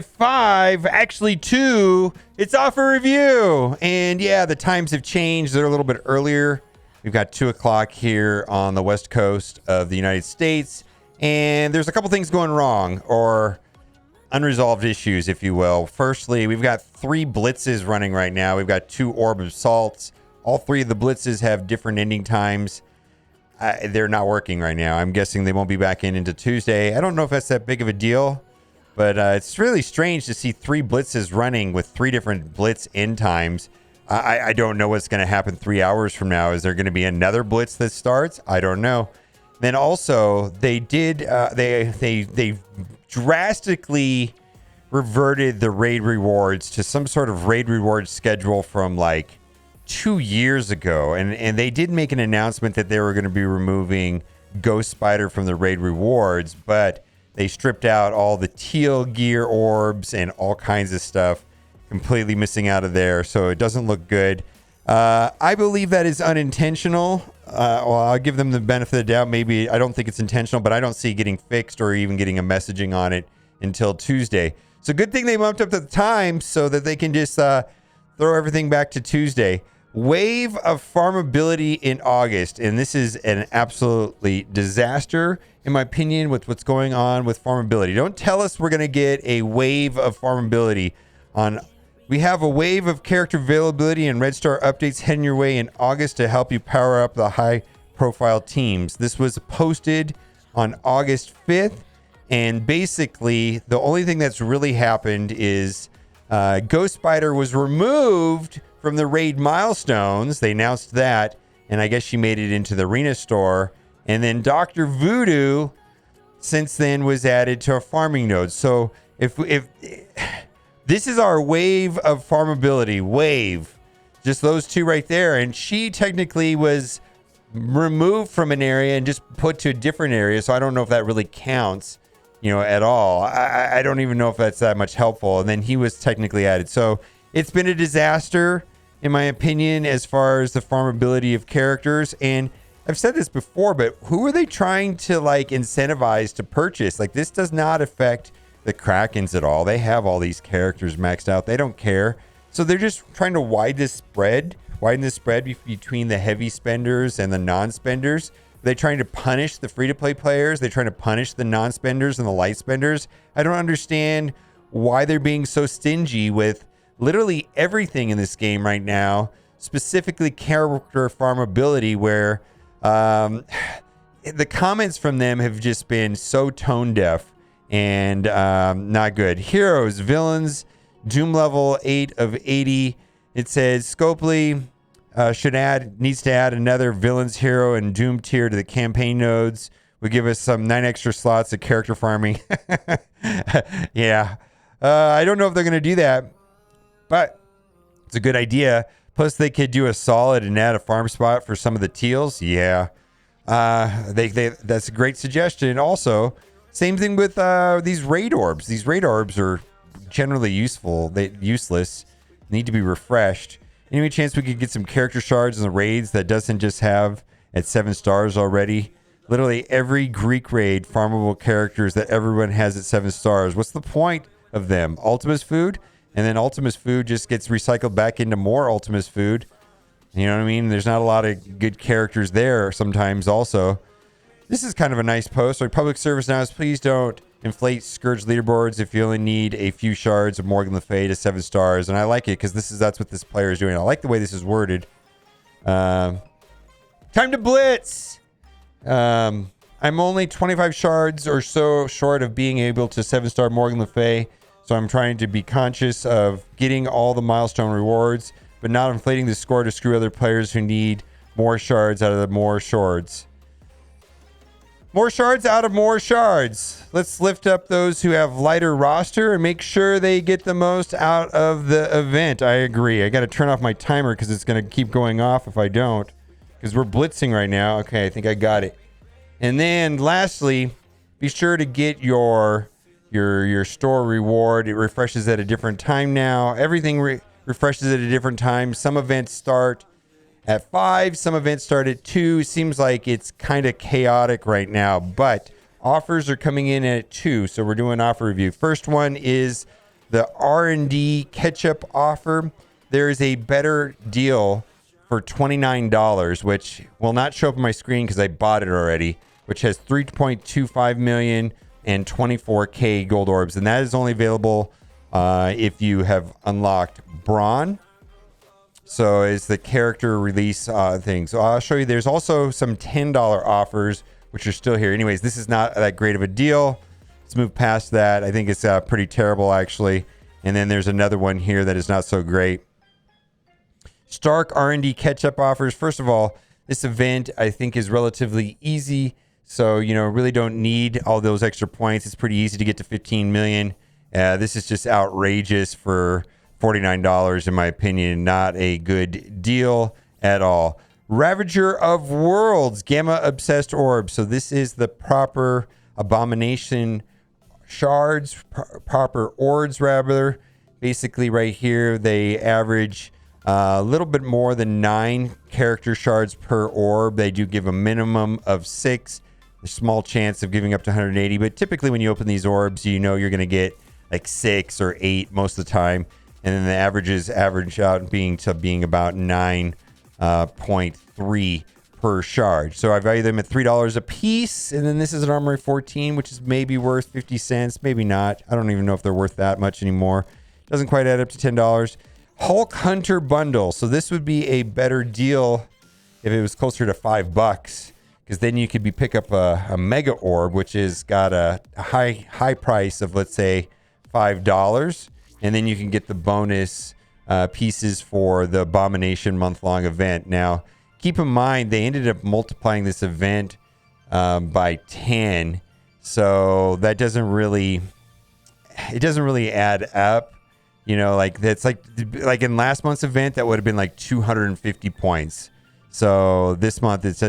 5, actually 2. It's offer review. And yeah, the times have changed. They're a little bit earlier. We've got 2 o'clock here on the west coast of the United States. And there's a couple things going wrong, or unresolved issues, if you will. Firstly, we've got 3 blitzes running right now. We've got 2 orb assaults. All 3 of the blitzes have different ending times. They're not working right now. I'm guessing they won't be back into Tuesday. I don't know if that's that big of a deal. But it's really strange to see 3 blitzes running with 3 different blitz end times. I don't know what's going to happen 3 hours from now. Is there going to be another blitz that starts? I don't know. Then also, they drastically reverted the raid rewards to some sort of raid reward schedule from like 2 years ago. And they did make an announcement that they were going to be removing Ghost Spider from the raid rewards, but they stripped out all the teal gear orbs and all kinds of stuff, completely missing out of there. So it doesn't look good. I believe that is unintentional. Well, I'll give them the benefit of the doubt. Maybe I don't think it's intentional, but I don't see it getting fixed or even getting a messaging on it until Tuesday. So good thing they bumped up the time so that they can just throw everything back to Tuesday. Wave of farmability in August, and this is an absolutely disaster, in my opinion, with what's going on with farmability. Don't tell us we're going to get a wave of farmability on. We have a wave of character availability and Red Star updates heading your way in August to help you power up the high-profile teams. This was posted on August 5th, and basically the only thing that's really happened is Ghost Spider was removed from the raid milestones. They announced that, and I guess she made it into the arena store. And then Dr. Voodoo since then was added to a farming node. So if this is our wave of farmability, just those 2 right there, and she technically was removed from an area and just put to a different area. So I don't know if that really counts, at all. I don't even know if that's that much helpful. And then he was technically added. So it's been a disaster, in my opinion, as far as the farmability of characters. And I've said this before, but who are they trying to incentivize to purchase? This does not affect the Krakens at all. They have all these characters maxed out. They don't care. So they're just trying to widen the spread between the heavy spenders and the non-spenders. They're trying to punish the free-to-play players. They're trying to punish the non-spenders and the light spenders. I don't understand why they're being so stingy with literally everything in this game right now, specifically character farmability, where the comments from them have just been so tone deaf and not good. Heroes, villains, Doom level 8 of 80. It says Scopely needs to add another villains hero and Doom tier to the campaign nodes. Would give us some 9 extra slots of character farming. Yeah. I don't know if they're going to do that, but it's a good idea. Plus, they could do a solid and add a farm spot for some of the teals. Yeah. That's a great suggestion. Also, same thing with these raid orbs. These raid orbs are generally useless. Need to be refreshed. Any chance we could get some character shards in the raids that doesn't just have at 7 stars already? Literally every Greek raid farmable characters that everyone has at 7 stars. What's the point of them? Ultimus food? And then Ultimus food just gets recycled back into more Ultimus food. You know what I mean? There's not a lot of good characters there sometimes also. This is kind of a nice post. Our public service now is please don't inflate Scourge leaderboards if you only need a few shards of Morgan Le Fay to 7 stars. And I like it because that's what this player is doing. I like the way this is worded. Time to blitz. I'm only 25 shards or so short of being able to 7-star Morgan Le Fay. So I'm trying to be conscious of getting all the milestone rewards, but not inflating the score to screw other players who need more shards out of the more shards. More shards out of more shards. Let's lift up those who have lighter roster and make sure they get the most out of the event. I agree. I got to turn off my timer because it's going to keep going off if I don't. Because we're blitzing right now. Okay, I think I got it. And then lastly, be sure to get your store reward. It refreshes at a different time now. Everything refreshes at a different time. Some events start at 5. Some events start at 2. Seems like it's kind of chaotic right now, but offers are coming in at 2. So we're doing offer review. First one is The R&D catch-up offer, there is a better deal for $29, which will not show up on my screen because I bought it already, which has 3.25 million and 24k gold orbs, and that is only available if you have unlocked Braun. So it's the character release thing. So I'll show you. There's also some $10 offers, which are still here. Anyways, this is not that great of a deal. Let's move past that. I think it's pretty terrible, actually. And then there's another one here that is not so great. Stark R&D catch-up offers. First of all, this event, I think, is relatively easy. So, really don't need all those extra points. It's pretty easy to get to 15 million. This is just outrageous for $49, in my opinion. Not a good deal at all. Ravager of Worlds, Gamma Obsessed Orb. So this is the proper abomination shards, proper orbs, rather. Basically, right here, they average a little bit more than 9 character shards per orb. They do give a minimum of 6. There's a small chance of giving up to 180, but typically when you open these orbs, you're going to get like 6 or 8 most of the time, and then the averages average out being about 9.3 per shard. So I value them at $3 a piece, and then this is an Armory 14, which is maybe worth 50 cents, maybe not. I don't even know if they're worth that much anymore. Doesn't quite add up to $10. Hulk Hunter bundle. So this would be a better deal if it was closer to $5, because then you could pick up a mega orb, which is got a high price of, let's say, $5, and then you can get the bonus pieces for the Abomination month-long event. Now, keep in mind they ended up multiplying this event by 10, so that doesn't really add up. That's like in last month's event, that would have been like 250 points. So this month, it's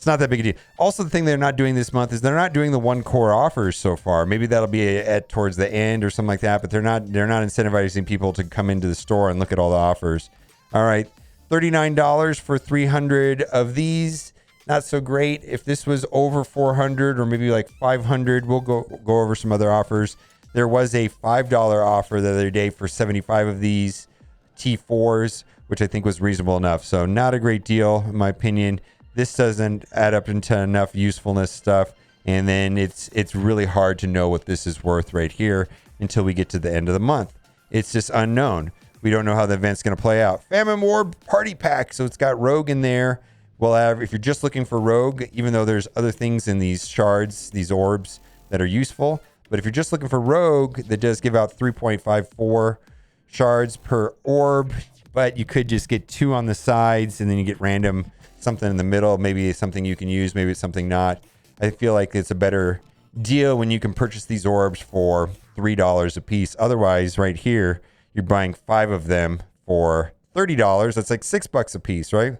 not that big a deal. Also, the thing they're not doing this month is they're not doing the one core offers so far. Maybe that'll be towards the end or something like that, but they're not incentivizing people to come into the store and look at all the offers. All right, $39 for 300 of these. Not so great. If this was over 400 or maybe like 500, we'll go over some other offers. There was a $5 offer the other day for 75 of these T4s, which I think was reasonable enough. So not a great deal, in my opinion. This doesn't add up into enough usefulness stuff. And then it's really hard to know what this is worth right here until we get to the end of the month. It's just unknown. We don't know how the event's going to play out. Famine Orb Party Pack. So it's got Rogue in there. We'll have, if you're just looking for Rogue, even though there's other things in these shards, these orbs that are useful. But if you're just looking for Rogue, that does give out 3.54 shards per orb. But you could just get 2 on the sides, and then you get random something in the middle. Maybe it's something you can use, maybe it's something not. I feel like it's a better deal when you can purchase these orbs for $3 a piece. Otherwise, right here, you're buying 5 of them for $30. That's like $6 a piece, right?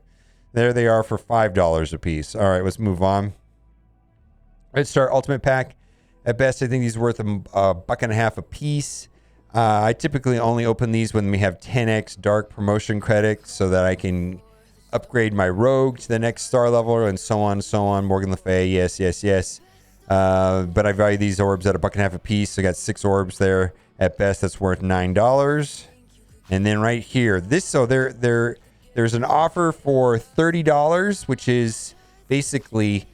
There they are for $5 a piece. All right, let's move on. Red Star Ultimate Pack. At best, I think these are worth $1.50 a piece. I typically only open these when we have 10x dark promotion credits so that I can upgrade my Rogue to the next star level and so on, so on. Morgan Le Fay, yes. But I value these orbs at $1.50 a piece. So I got 6 orbs there. At best, that's worth $9. And then right here, there's an offer for $30, which is basically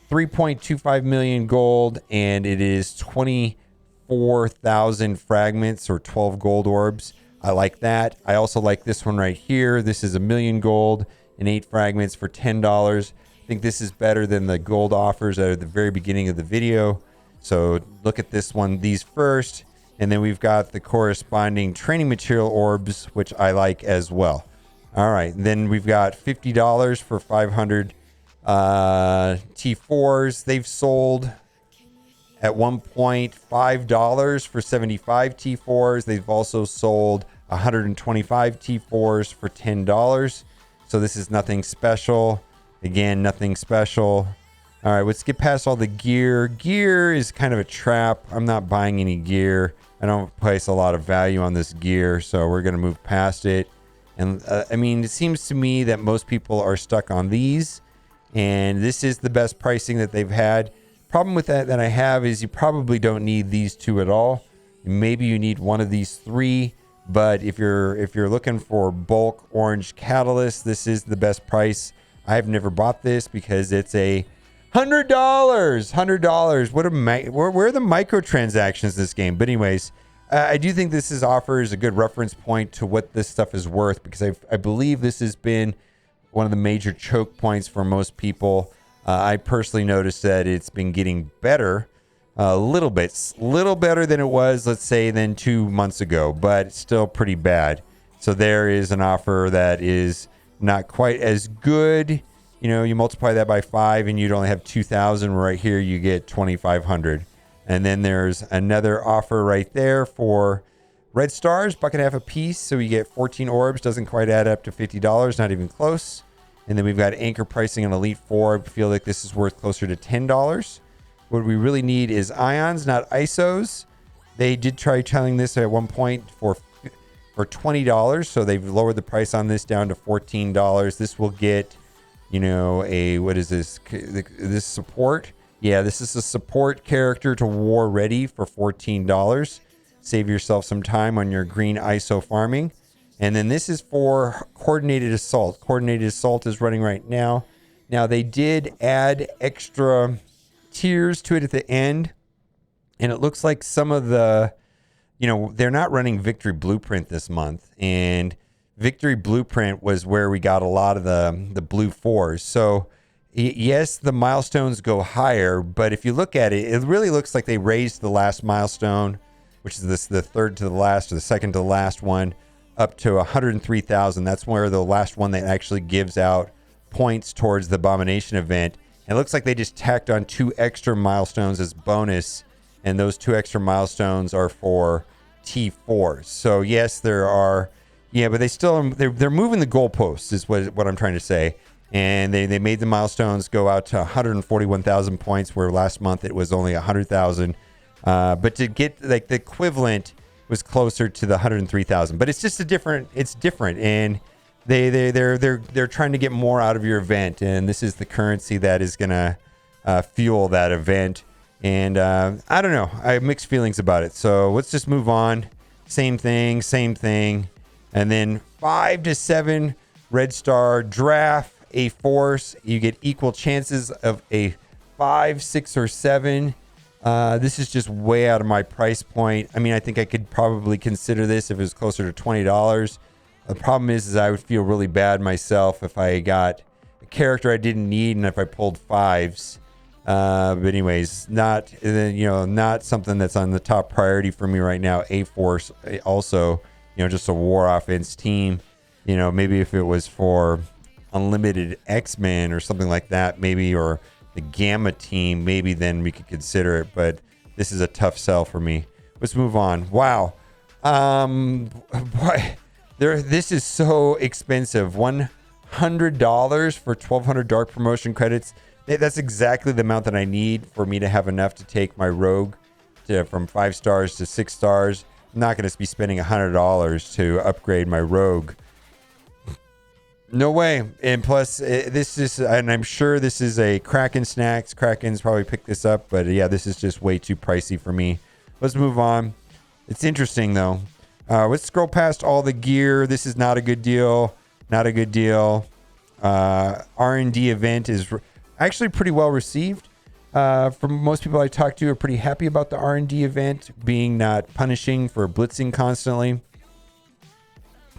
3.25 million gold, and it is 24,000 fragments or 12 gold orbs. I like that. I also like this one right here. This is 1 million gold and 8 fragments for $10. I think this is better than the gold offers at the very beginning of the video. So look at this one, these first, and then we've got the corresponding training material orbs, which I like as well. All right, then we've got $50 for 500 T4s. They've sold at one point $5 for 75 T4s. They've also sold 125 T4s for $10. So this is nothing special. Again, nothing special. All right, let's get past all the gear. Gear is kind of a trap. I'm not buying any gear. I don't place a lot of value on this gear, so we're going to move past it. And I mean, it seems to me that most people are stuck on these, and this is the best pricing that they've had. Problem with that I have is you probably don't need these 2 at all. maybe you need one of these three. But if you're looking for bulk orange catalyst, this is the best price. I've never bought this because it's $100. $100. Where are the microtransactions in this game? But anyways, I do think this offers a good reference point to what this stuff is worth, because I believe this has been one of the major choke points for most people. I personally noticed that it's been getting better. A little better than it was, let's say, than 2 months ago, but still pretty bad. So there is an offer that is not quite as good. You know, you multiply that by 5 and you'd only have 2,000. Right here, you get 2,500. And then there's another offer right there for red stars, $1.50 a piece. So you get 14 orbs. Doesn't quite add up to $50, not even close. And then we've got anchor pricing on Elite 4. I feel like this is worth closer to $10. What we really need is ions, not ISOs. They did try telling this at one point for $20, so they've lowered the price on this down to $14. This will get, you know, what is this? This support? Yeah, this is a support character to War Ready for $14. Save yourself some time on your green ISO farming. And then this is for Coordinated Assault. Coordinated Assault is running right now. Now, they did add extra tiers to it at the end, and it looks like some of the, you know, they're not running Victory Blueprint this month, and Victory Blueprint was where we got a lot of the blue 4s. So yes, the milestones go higher, but if you look at it, it really looks like they raised the last milestone, which is the third to the last or the second to the last one, up to 103,000. That's where the last one that actually gives out points towards the Abomination event. It looks like they just tacked on 2 extra milestones as bonus, and those 2 extra milestones are for T4s. So yes, there are, yeah, but they're moving the goalposts is what I'm trying to say. And they made the milestones go out to 141,000 points, where last month it was only 100,000. But to get like the equivalent was closer to the 103,000. But it's just it's different, and they're trying to get more out of your event, and this is the currency that is gonna fuel that event. And I don't know, I have mixed feelings about it. So let's just move on. Same thing. And then 5 to 7 red star draft a force. You get equal chances of a 5, 6, or 7. This is just way out of my price point. I mean, I think I could probably consider this if it was closer to $20. The problem is I would feel really bad myself if I got a character I didn't need and if I pulled 5s. But anyways, not something that's on the top priority for me right now. A Force, also, just a war offense team. Maybe if it was for Unlimited X-Men or something like that, maybe, or the Gamma team, maybe then we could consider it. But this is a tough sell for me. Let's move on. Wow. This is so expensive. $100 for 1,200 Dark Promotion credits. That's exactly the amount that I need for me to have enough to take my Rogue from 5 stars to 6 stars. I'm not going to be spending $100 to upgrade my Rogue. No way. And plus, and I'm sure this is a Kraken Snacks. Kraken's probably picked this up, but yeah, this is just way too pricey for me. Let's move on. It's interesting though. Let's scroll past all the gear. This is not a good deal. R&D event is actually pretty well received. From most people I talked to are pretty happy about the R&D event being not punishing for blitzing constantly.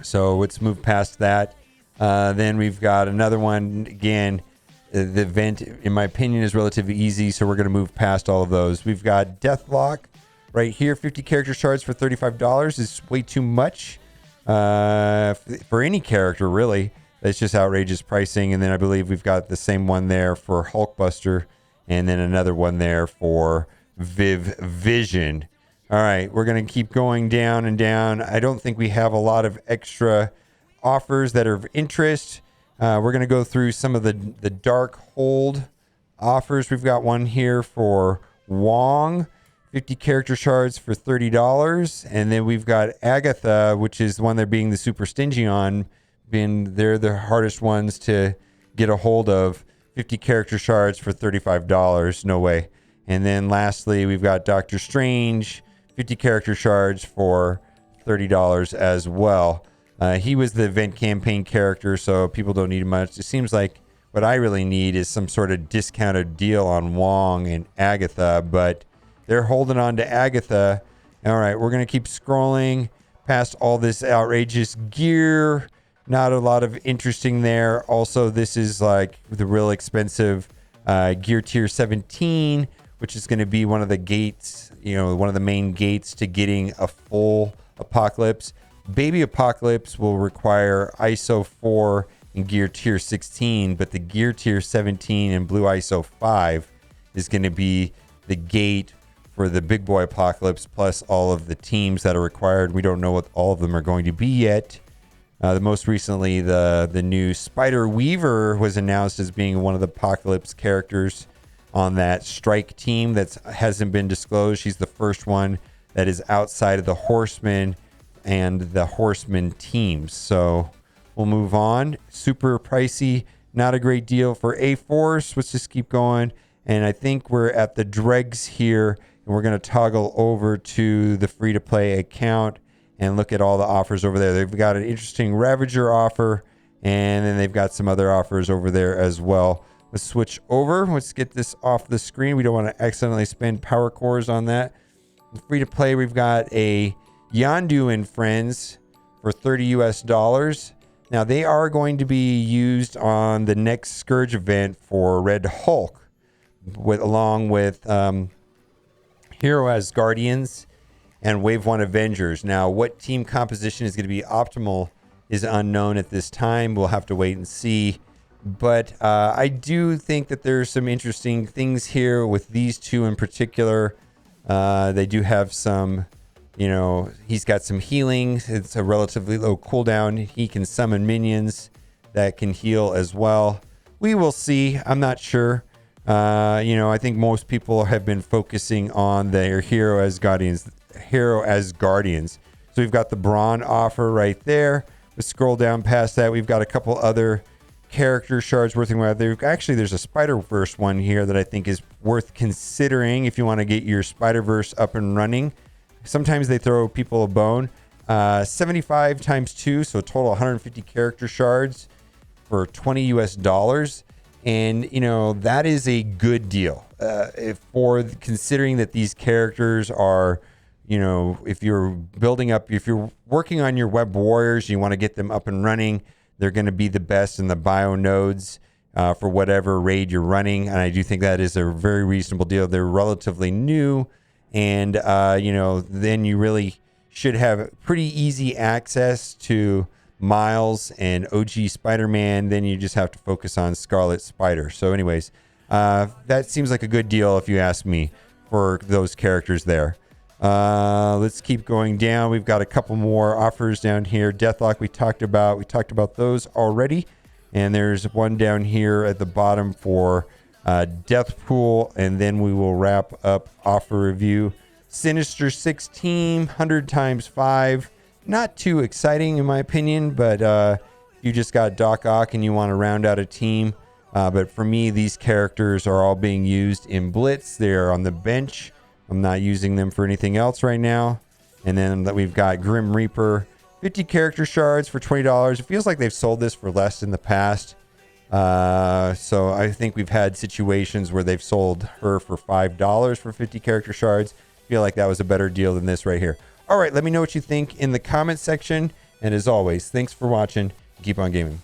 So let's move past that. Then we've got another one. Again, the event, in my opinion, is relatively easy, so we're going to move past all of those. We've got Deathlock right here. 50 character shards for $35 is way too much for any character, really. That's just outrageous pricing. And then I believe we've got the same one there for Hulkbuster, and then another one there for Vision. All right, we're going to keep going down and down. I don't think we have a lot of extra offers that are of interest. We're going to go through some of the Darkhold offers. We've got one here for Wong, 50 character shards for $30. And then we've got Agatha, which is the one they're being the super stingy on. They're the hardest ones to get a hold of. 50 character shards for $35. No way. And then lastly, we've got Doctor Strange, 50 character shards for $30 as well. He was the event campaign character, so people don't need much. It seems like what I really need is some sort of discounted deal on Wong and Agatha, but they're holding on to Agatha. All right, we're going to keep scrolling past all this outrageous gear. Not a lot of interesting there. Also, this is like the real expensive gear tier 17, which is going to be one of the gates, one of the main gates to getting a full Apocalypse. Baby Apocalypse will require ISO 4 and gear tier 16, but the gear tier 17 and blue ISO 5 is going to be the gate for the big boy Apocalypse, plus all of the teams that are required. We don't know what all of them are going to be yet. The most recently, the new Spider Weaver was announced as being one of the Apocalypse characters on that strike team that hasn't been disclosed. She's the first one that is outside of the Horsemen and the Horsemen teams. So we'll move on. Super pricey, not a great deal for A-Force. Let's just keep going. And I think we're at the dregs here, and we're going to toggle over to the free-to-play account and look at all the offers over there. They've got an interesting Ravager offer, and then they've got some other offers over there as well. Let's switch over. Let's get this off the screen. We don't want to accidentally spend power cores on that. Free to play, we've got a Yondu and Friends for $30 US. Now, they are going to be used on the next Scourge event for Red Hulk, along with Hero as Guardians and Wave 1 Avengers. Now, what team composition is going to be optimal is unknown at this time. We'll have to wait and see. But I do think that there's some interesting things here with these two in particular. They do have some, he's got some healing. It's a relatively low cooldown. He can summon minions that can heal as well. We will see. I'm not sure. I think most people have been focusing on their Hero as Guardians. So we've got the Brawn offer right there. Let's scroll down past that. We've got a couple other character shards worth there. Actually, there's a Spider-Verse one here that I think is worth considering if you want to get your Spider-Verse up and running. Sometimes they throw people a bone. 75 times 2, so a total 150 character shards for $20 US. And, that is a good deal. For considering that these characters are, if you're working on your web warriors, you want to get them up and running, they're going to be the best in the bio nodes for whatever raid you're running. And I do think that is a very reasonable deal. They're relatively new. And, then you really should have pretty easy access to Miles and OG Spider-Man. Then you just have to focus on Scarlet Spider. So anyways, that seems like a good deal if you ask me for those characters there. Let's keep going down. We've got a couple more offers down here. Deathlock we talked about those already. And there's one down here at the bottom for Deathpool, and then we will wrap up offer review. Sinister 16, 100 times 5. Not too exciting in my opinion, but you just got Doc Ock and you want to round out a team. But for me, these characters are all being used in Blitz. They are on the bench. I'm not using them for anything else right now. And then we've got Grim Reaper, 50 character shards for $20. It feels like they've sold this for less in the past. So I think we've had situations where they've sold her for $5 for 50 character shards. Feel like that was a better deal than this right here. All right, let me know what you think in the comment section. And as always, thanks for watching. Keep on gaming.